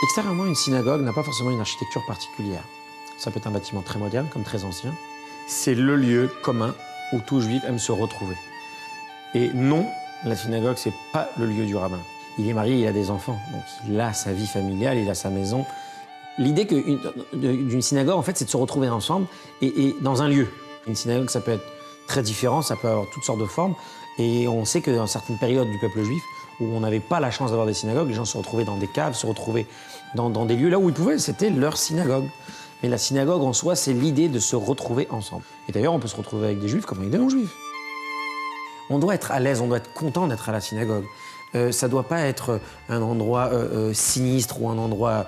Extérieurement, une synagogue n'a pas forcément une architecture particulière. Ça peut être un bâtiment très moderne, comme très ancien. C'est le lieu commun où tout juif aime se retrouver. Et non, la synagogue, c'est pas le lieu du rabbin. Il est marié, il a des enfants, donc il a sa vie familiale, il a sa maison. L'idée d'une synagogue, en fait, c'est de se retrouver ensemble et dans un lieu. Une synagogue, ça peut être très différent, ça peut avoir toutes sortes de formes. Et on sait que dans certaines périodes du peuple juif, où on n'avait pas la chance d'avoir des synagogues, les gens se retrouvaient dans des caves, se retrouvaient dans des lieux là où ils pouvaient, c'était leur synagogue. Mais la synagogue en soi, c'est l'idée de se retrouver ensemble. Et d'ailleurs, on peut se retrouver avec des juifs comme avec des non-juifs. On doit être à l'aise, on doit être content d'être à la synagogue. Ça ne doit pas être un endroit sinistre ou un endroit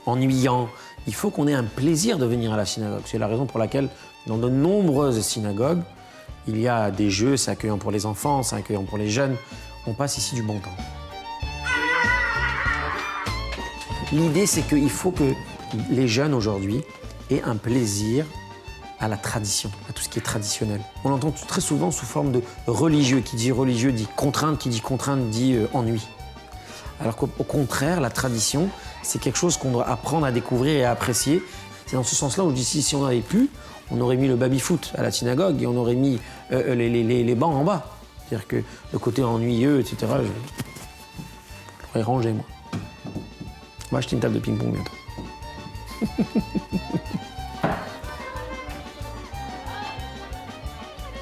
ennuyant. Il faut qu'on ait un plaisir de venir à la synagogue. C'est la raison pour laquelle, dans de nombreuses synagogues, il y a des jeux, c'est accueillant pour les enfants, c'est accueillant pour les jeunes. On passe ici du bon temps. L'idée, c'est qu'il faut que les jeunes aujourd'hui aient un plaisir à la tradition, à tout ce qui est traditionnel. On l'entend très souvent sous forme de religieux. Qui dit religieux dit contrainte, qui dit contrainte dit ennui. Alors qu'au contraire, la tradition, c'est quelque chose qu'on doit apprendre à découvrir et à apprécier. C'est dans ce sens-là où je dis si on n'avait plus, on aurait mis le baby-foot à la synagogue et on aurait mis les bancs en bas. C'est-à-dire que le côté ennuyeux, etc., je l'aurais rangé, moi. On va acheter une table de ping-pong bientôt.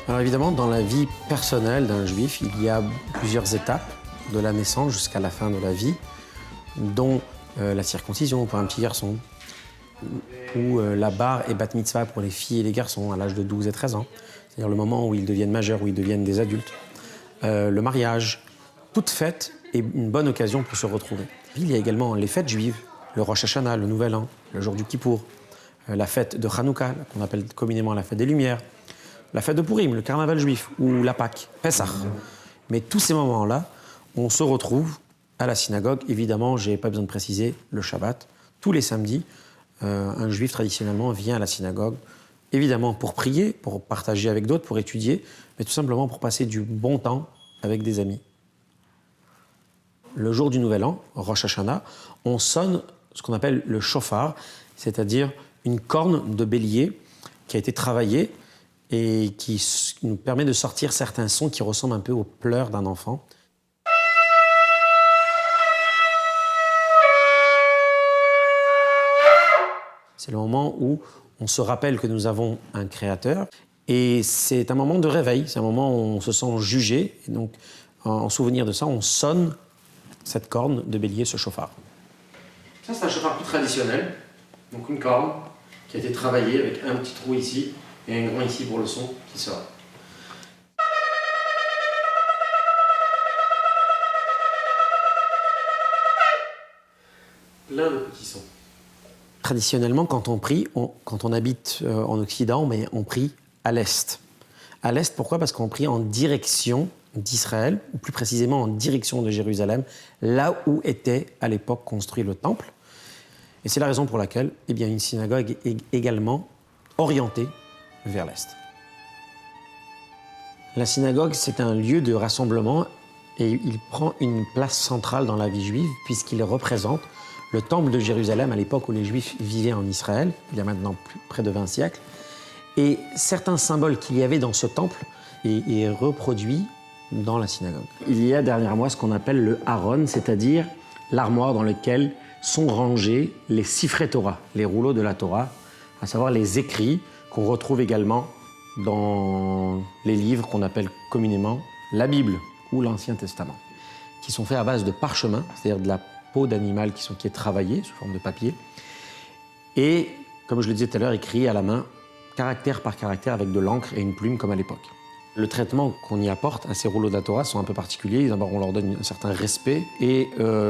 Alors évidemment, dans la vie personnelle d'un juif, il y a plusieurs étapes, de la naissance jusqu'à la fin de la vie, dont la circoncision pour un petit garçon, ou la bar et bat mitzvah pour les filles et les garçons à l'âge de 12 et 13 ans, c'est-à-dire le moment où ils deviennent majeurs, où ils deviennent des adultes, le mariage, toute fête est une bonne occasion pour se retrouver. Puis, il y a également les fêtes juives, le Rosh Hashanah, le Nouvel An, le jour du Kippour, la fête de Hanouka, qu'on appelle communément la fête des Lumières, la fête de Purim, le carnaval juif, ou la Pâque, Pessah. Mais tous ces moments-là, on se retrouve à la synagogue. Évidemment, je n'ai pas besoin de préciser, le Shabbat. Tous les samedis, un juif traditionnellement vient à la synagogue, évidemment pour prier, pour partager avec d'autres, pour étudier, mais tout simplement pour passer du bon temps avec des amis. Le jour du Nouvel An, Rosh Hashanah, on sonne ce qu'on appelle le shofar, c'est-à-dire une corne de bélier qui a été travaillée et qui nous permet de sortir certains sons qui ressemblent un peu aux pleurs d'un enfant. C'est le moment où on se rappelle que nous avons un créateur et c'est un moment de réveil, c'est un moment où on se sent jugé et donc en souvenir de ça, on sonne cette corne de bélier, ce chauffard. Ça, c'est un chauffard plus traditionnel, donc une corne qui a été travaillée avec un petit trou ici et un grand ici pour le son qui sort. Plein de petits sons. Traditionnellement, quand on prie, quand on habite en Occident, mais on prie à l'Est. À l'Est, pourquoi? Parce qu'on prie en direction d'Israël, ou plus précisément en direction de Jérusalem, là où était à l'époque construit le temple. Et c'est la raison pour laquelle une synagogue est également orientée vers l'Est. La synagogue, c'est un lieu de rassemblement et il prend une place centrale dans la vie juive puisqu'il représente le temple de Jérusalem à l'époque où les Juifs vivaient en Israël, il y a maintenant près de 20 siècles. Et certains symboles qu'il y avait dans ce temple est reproduit dans la synagogue. Il y a derrière moi ce qu'on appelle le Haron, c'est-à-dire l'armoire dans laquelle sont rangés les sifrei Torah, les rouleaux de la Torah, à savoir les écrits qu'on retrouve également dans les livres qu'on appelle communément la Bible ou l'Ancien Testament, qui sont faits à base de parchemin, c'est-à-dire de la peau d'animal qui est travaillée sous forme de papier, et, comme je le disais tout à l'heure, écrit à la main, caractère par caractère, avec de l'encre et une plume comme à l'époque. Le traitement qu'on y apporte à ces rouleaux de la Torah sont un peu particuliers. D'abord, on leur donne un certain respect. Et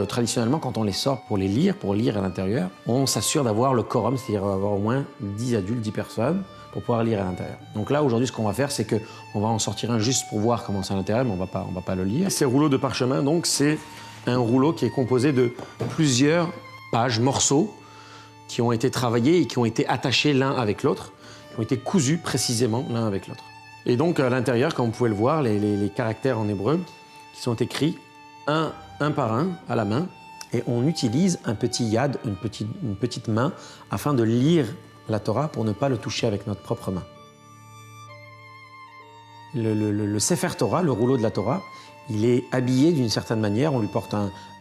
traditionnellement, quand on les sort pour lire à l'intérieur, on s'assure d'avoir le quorum, c'est-à-dire avoir au moins 10 adultes, 10 personnes, pour pouvoir lire à l'intérieur. Donc là, aujourd'hui, ce qu'on va faire, c'est qu'on va en sortir un juste pour voir comment c'est à l'intérieur, mais on va pas le lire. Ces rouleaux de parchemin, donc, c'est un rouleau qui est composé de plusieurs pages, morceaux, qui ont été travaillés et qui ont été attachés l'un avec l'autre, qui ont été cousus précisément l'un avec l'autre. Et donc, à l'intérieur, comme vous pouvez le voir, les caractères en hébreu qui sont écrits un par un, à la main. et on utilise un petit yad, une petite main, afin de lire la Torah pour ne pas le toucher avec notre propre main. Le Sefer Torah, le rouleau de la Torah, il est habillé d'une certaine manière, on lui porte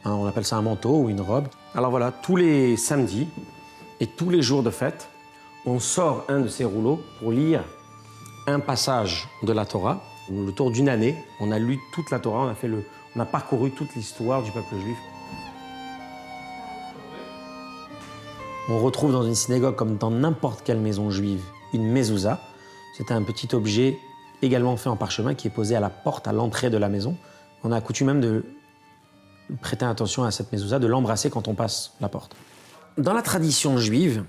on appelle ça un manteau ou une robe. Alors voilà, tous les samedis et tous les jours de fête, on sort un de ces rouleaux pour lire un passage de la Torah. Le tour d'une année, on a lu toute la Torah, on a parcouru toute l'histoire du peuple juif. On retrouve dans une synagogue, comme dans n'importe quelle maison juive, une mezouza. C'est un petit objet également fait en parchemin qui est posé à la porte, à l'entrée de la maison. On a coutume même de prêter attention à cette mezouza, de l'embrasser quand on passe la porte. Dans la tradition juive,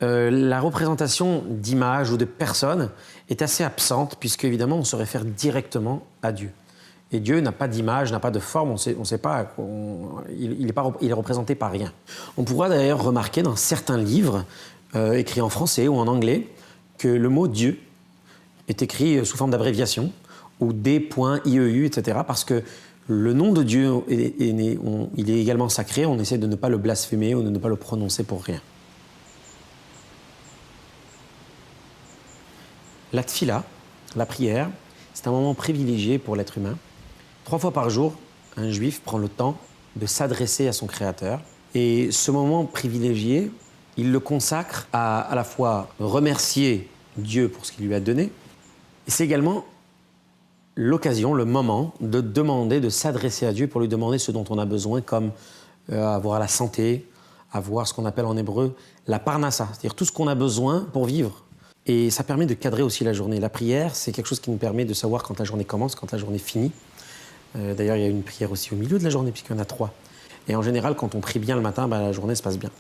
la représentation d'images ou de personnes est assez absente, puisque évidemment on se réfère directement à Dieu. Et Dieu n'a pas d'image, n'a pas de forme, on sait pas, il est représenté par rien. On pourra d'ailleurs remarquer dans certains livres, écrits en français ou en anglais, que le mot Dieu est écrit sous forme d'abréviation, ou D.IEU, etc., parce que le nom de Dieu, il est également sacré, on essaie de ne pas le blasphémer ou de ne pas le prononcer pour rien. La tfila, la prière, c'est un moment privilégié pour l'être humain. 3 fois par jour, un juif prend le temps de s'adresser à son Créateur. Et ce moment privilégié, il le consacre à la fois remercier Dieu pour ce qu'il lui a donné, et c'est également l'occasion, le moment de demander, de s'adresser à Dieu pour lui demander ce dont on a besoin, comme avoir la santé, avoir ce qu'on appelle en hébreu la parnassa, c'est-à-dire tout ce qu'on a besoin pour vivre. Et ça permet de cadrer aussi la journée. La prière, c'est quelque chose qui nous permet de savoir quand la journée commence, quand la journée finit. D'ailleurs, il y a une prière aussi au milieu de la journée, puisqu'il y en a 3. Et en général, quand on prie bien le matin, la journée se passe bien.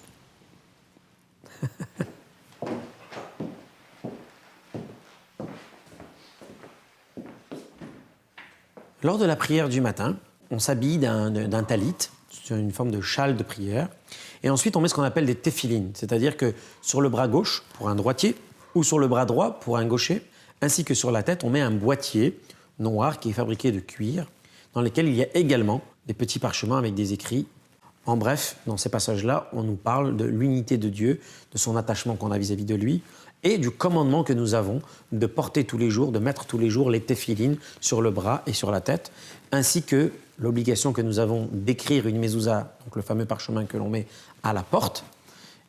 Lors de la prière du matin, on s'habille d'un talit, c'est une forme de châle de prière. Et ensuite, on met ce qu'on appelle des téphilines, c'est-à-dire que sur le bras gauche, pour un droitier, ou sur le bras droit, pour un gaucher, ainsi que sur la tête, on met un boîtier noir qui est fabriqué de cuir, dans lequel il y a également des petits parchemins avec des écrits. En bref, dans ces passages-là, on nous parle de l'unité de Dieu, de son attachement qu'on a vis-à-vis de lui, et du commandement que nous avons de porter tous les jours, de mettre tous les jours les téphilines sur le bras et sur la tête, ainsi que l'obligation que nous avons d'écrire une mezouza, donc le fameux parchemin que l'on met à la porte.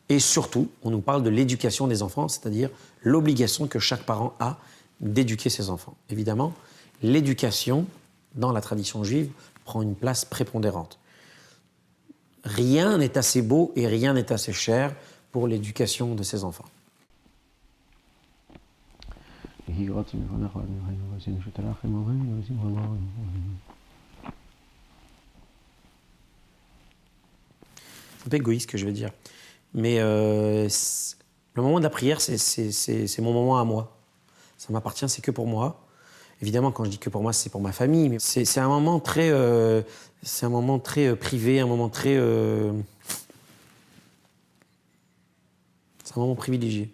Et surtout, on nous parle de l'éducation des enfants, c'est-à-dire l'obligation que chaque parent a d'éduquer ses enfants. Évidemment, l'éducation, dans la tradition juive, prend une place prépondérante. Rien n'est assez beau et rien n'est assez cher pour l'éducation de ses enfants. C'est un peu égoïste ce que je veux dire. Mais le moment de la prière, c'est mon moment à moi. Ça m'appartient, c'est que pour moi. Évidemment, quand je dis que pour moi, c'est pour ma famille. Mais c'est un moment très, privé, un moment très... c'est un moment privilégié.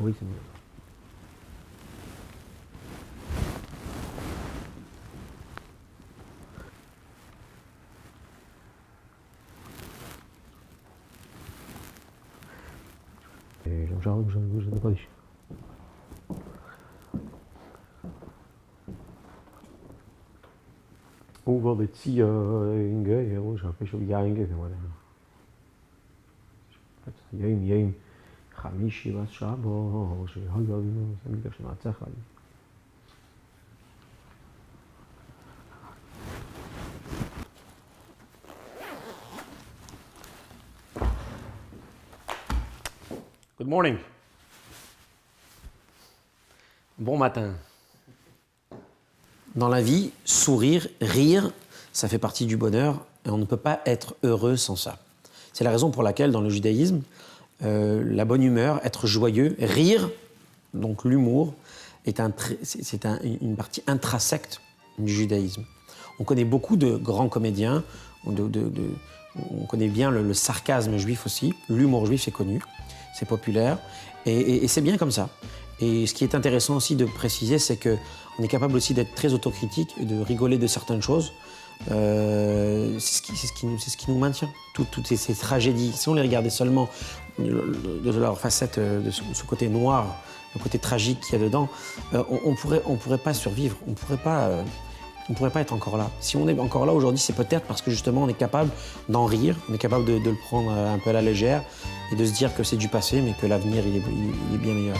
Oui, c'est mieux. Hoeveel dit zie je in Geheel, hoe zou ik zo jagen worden? Jem, חמישי בשבוע, שהיו סמידה שנצח לי. Good morning. Bon matin. Dans la vie, sourire, rire, ça fait partie du bonheur et on ne peut pas être heureux sans ça. C'est la raison pour laquelle, dans le judaïsme, la bonne humeur, être joyeux, rire, donc l'humour, c'est une partie intrinsèque du judaïsme. On connaît beaucoup de grands comédiens, on connaît bien le sarcasme juif aussi, l'humour juif c'est connu, c'est populaire, et c'est bien comme ça. Et ce qui est intéressant aussi de préciser, c'est qu'on est capable aussi d'être très autocritique et de rigoler de certaines choses. C'est ce qui nous maintient. Toutes ces tragédies, si on les regardait seulement de leur facette, de ce côté noir, le côté tragique qu'il y a dedans, on pourrait pas survivre, on pourrait pas être encore là. Si on est encore là aujourd'hui, c'est peut-être parce que justement on est capable d'en rire, on est capable de le prendre un peu à la légère et de se dire que c'est du passé, mais que l'avenir il est bien meilleur.